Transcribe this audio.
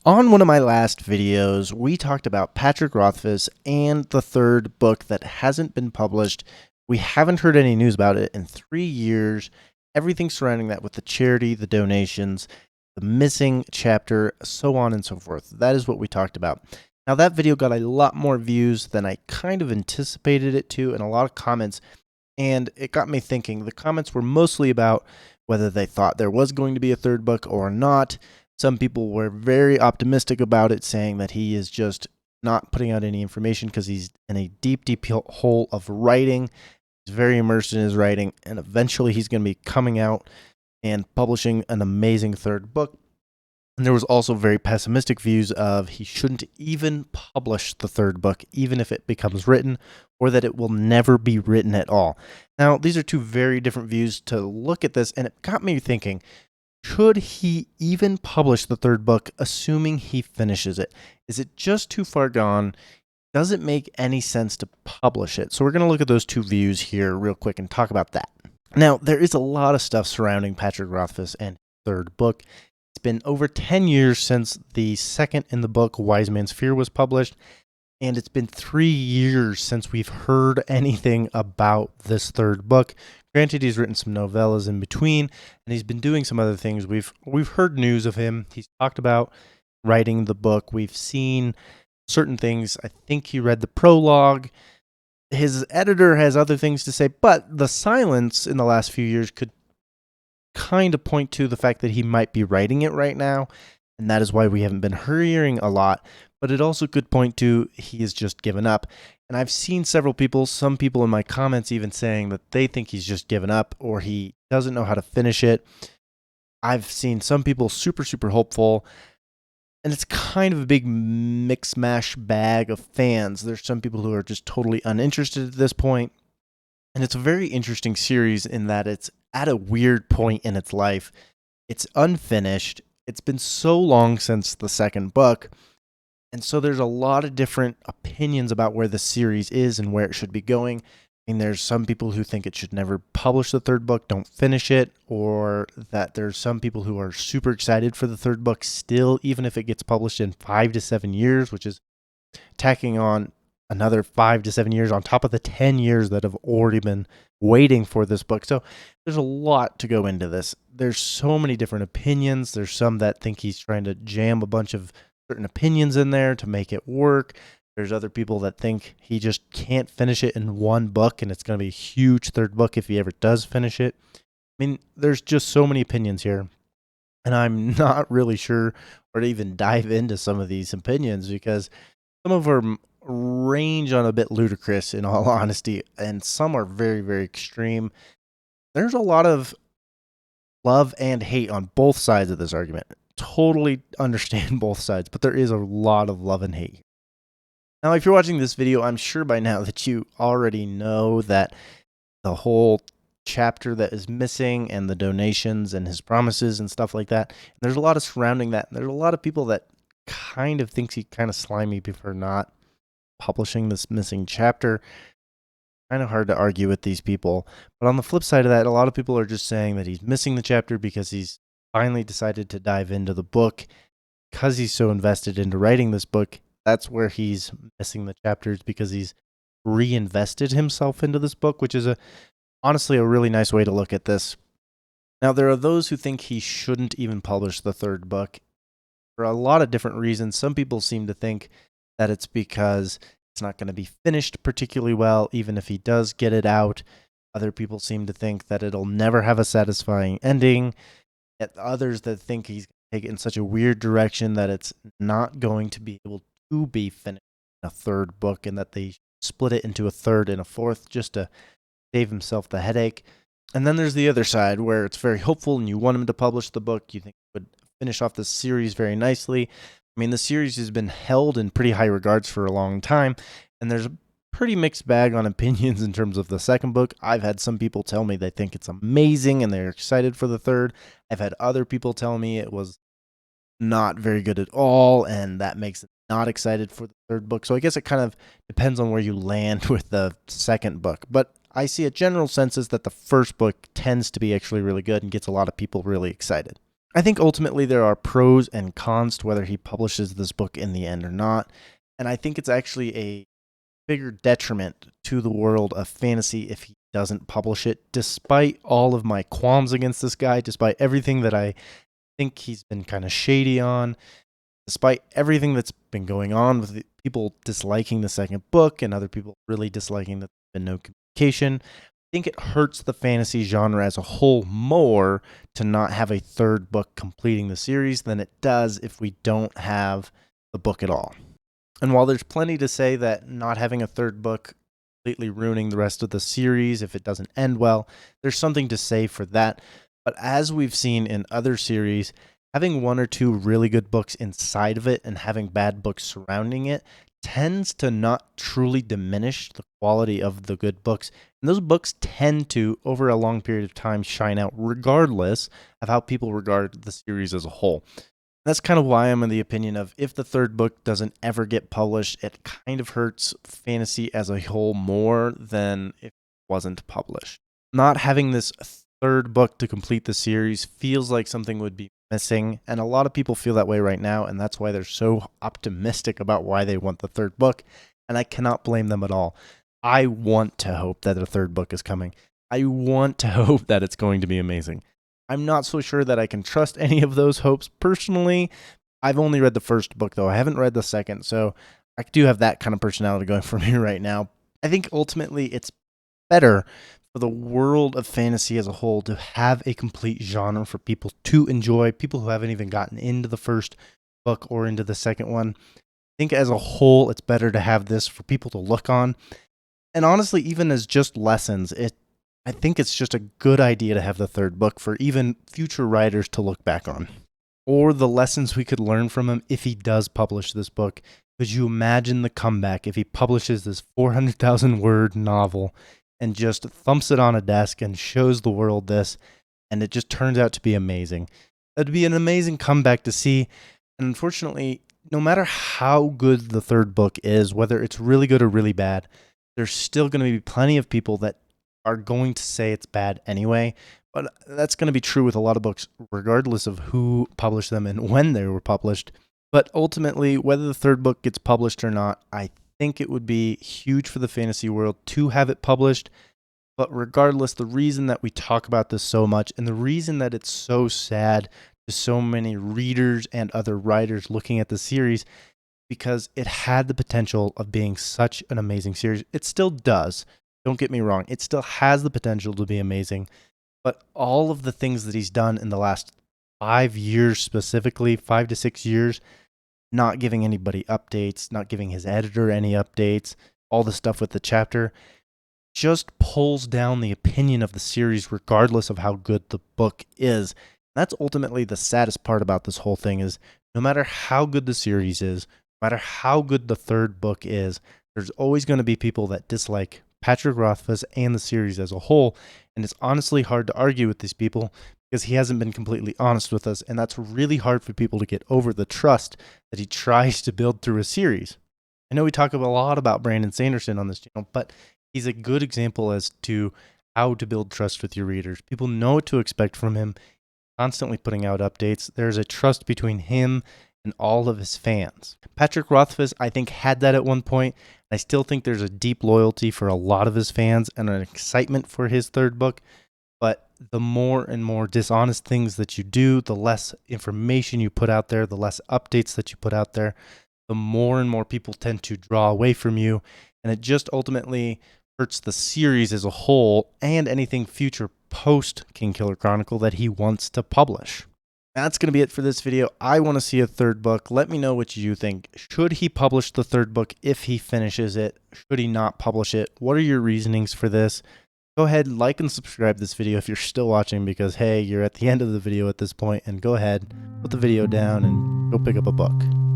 On one of my last videos, we talked about Patrick Rothfuss and the third book that hasn't been published. We haven't heard any news about it in 3 years. Everything surrounding that with the charity, the donations, the missing chapter, so on and so forth. That is what we talked about. Now, that video got a lot more views than I kind of anticipated it to, and a lot of comments. And it got me thinking. The comments were mostly about whether they thought there was going to be a third book or not. Some people were very optimistic about it, saying that he is just not putting out any information because he's in a deep, deep hole of writing. He's very immersed in his writing, and eventually he's going to be coming out and publishing an amazing third book. And there was also very pessimistic views of he shouldn't even publish the third book, even if it becomes written, or that it will never be written at all. Now, these are two very different views to look at this, and it got me thinking, should he even publish the third book, assuming he finishes it? Is it just too far gone? Does it make any sense to publish it? So we're going to look at those two views here real quick and talk about that. Now, there is a lot of stuff surrounding Patrick Rothfuss and his third book. It's been over 10 years since the second in the book, Wise Man's Fear, was published, and it's been 3 years since we've heard anything about this third book. Granted, he's written some novellas in between, and he's been doing some other things. We've heard news of him. He's talked about writing the book. We've seen certain things. I think he read the prologue. His editor has other things to say, but the silence in the last few years could kind of point to the fact that he might be writing it right now, and that is why we haven't been hearing a lot. But it also could point to he has just given up. And I've seen some people in my comments even saying that they think he's just given up or he doesn't know how to finish it. I've seen some people super, super hopeful. And it's kind of a big mix-mash bag of fans. There's some people who are just totally uninterested at this point. And it's a very interesting series in that it's at a weird point in its life. It's unfinished. It's been so long since the second book. And so there's a lot of different opinions about where the series is and where it should be going. I mean, there's some people who think it should never publish the third book, don't finish it, or that there's some people who are super excited for the third book still, even if it gets published in 5 to 7 years, which is tacking on another 5 to 7 years on top of the 10 years that have already been waiting for this book. So there's a lot to go into this. There's so many different opinions. There's some that think he's trying to jam a bunch of certain opinions in there to make it work. There's other people that think he just can't finish it in one book, and it's going to be a huge third book if he ever does finish it. I mean, there's just so many opinions here, and I'm not really sure where to even dive into some of these opinions because some of them range on a bit ludicrous, in all honesty, and some are very, very extreme. There's a lot of love and hate on both sides of this argument. Totally understand both sides, but there is a lot of love and hate. Now, if you're watching this video, I'm sure by now that you already know that the whole chapter that is missing and the donations and his promises and stuff like that, there's a lot of surrounding that. There's a lot of people that kind of thinks he's kind of slimy for not publishing this missing chapter. Kind of hard to argue with these people. But on the flip side of that, a lot of people are just saying that he's missing the chapter because he's finally decided to dive into the book because he's so invested into writing this book. That's where he's missing the chapters, because he's reinvested himself into this book, which is honestly a really nice way to look at this. Now, there are those who think he shouldn't even publish the third book for a lot of different reasons. Some people seem to think that it's because it's not going to be finished particularly well, even if he does get it out. Other people seem to think that it'll never have a satisfying ending. Yet others that think he's going to take it in such a weird direction that it's not going to be able to be finished in a third book, and that they split it into a third and a fourth just to save himself the headache. And then there's the other side where it's very hopeful and you want him to publish the book. You think it would finish off the series very nicely. I mean, the series has been held in pretty high regards for a long time, and there's a pretty mixed bag on opinions in terms of the second book. I've had some people tell me they think it's amazing and they're excited for the third. I've had other people tell me it was not very good at all, and that makes it not excited for the third book. So I guess it kind of depends on where you land with the second book. But I see a general census that the first book tends to be actually really good and gets a lot of people really excited. I think ultimately there are pros and cons to whether he publishes this book in the end or not. And I think it's actually a bigger detriment to the world of fantasy if he doesn't publish it, despite all of my qualms against this guy, despite everything that I think he's been kind of shady on, despite everything that's been going on with people disliking the second book and other people really disliking that there's been no communication. I think it hurts the fantasy genre as a whole more to not have a third book completing the series than it does if we don't have the book at all. And while there's plenty to say that not having a third book completely ruining the rest of the series if it doesn't end well, there's something to say for that. But as we've seen in other series, having one or two really good books inside of it and having bad books surrounding it tends to not truly diminish the quality of the good books. And those books tend to, over a long period of time, shine out regardless of how people regard the series as a whole. That's kind of why I'm in the opinion of if the third book doesn't ever get published, it kind of hurts fantasy as a whole more than if it wasn't published. Not having this third book to complete the series feels like something would be missing, and a lot of people feel that way right now, and that's why they're so optimistic about why they want the third book, and I cannot blame them at all. I want to hope that a third book is coming. I want to hope that it's going to be amazing. I'm not so sure that I can trust any of those hopes personally. I've only read the first book, though. I haven't read the second, so I do have that kind of personality going for me right now. I think ultimately it's better for the world of fantasy as a whole to have a complete genre for people to enjoy, people who haven't even gotten into the first book or into the second one. I think as a whole, it's better to have this for people to look on. And honestly, even as just lessons, I think it's just a good idea to have the third book for even future writers to look back on. Or the lessons we could learn from him if he does publish this book. Could you imagine the comeback if he publishes this 400,000 word novel and just thumps it on a desk and shows the world this, and it just turns out to be amazing? That'd be an amazing comeback to see. And unfortunately, no matter how good the third book is, whether it's really good or really bad, there's still going to be plenty of people that are going to say it's bad anyway. But that's going to be true with a lot of books, regardless of who published them and when they were published. But ultimately, whether the third book gets published or not, I think it would be huge for the fantasy world to have it published. But regardless, the reason that we talk about this so much and the reason that it's so sad to so many readers and other writers looking at the series, because it had the potential of being such an amazing series. It still does. Don't get me wrong. It still has the potential to be amazing. But all of the things that he's done in the last 5 years, specifically 5 to 6 years, not giving anybody updates, not giving his editor any updates, all the stuff with the chapter, just pulls down the opinion of the series regardless of how good the book is. That's ultimately the saddest part about this whole thing is no matter how good the series is, no matter how good the third book is, there's always going to be people that dislike Patrick Rothfuss and the series as a whole, and it's honestly hard to argue with these people because he hasn't been completely honest with us, and that's really hard for people to get over the trust that he tries to build through a series. I know we talk a lot about Brandon Sanderson on this channel, but he's a good example as to how to build trust with your readers. People know what to expect from him, constantly putting out updates. There's a trust between him and all of his fans. Patrick Rothfuss, I think, had that at one point. I still think there's a deep loyalty for a lot of his fans and an excitement for his third book. But the more and more dishonest things that you do, the less information you put out there, the less updates that you put out there, the more and more people tend to draw away from you. And it just ultimately hurts the series as a whole and anything future post Kingkiller Chronicle that he wants to publish. That's going to be it for this video. I want to see a third book. Let me know what you think. Should he publish the third book if he finishes it? Should he not publish it? What are your reasonings for this? Go ahead, like and subscribe this video if you're still watching because, hey, you're at the end of the video at this point, and go ahead, put the video down and go pick up a book.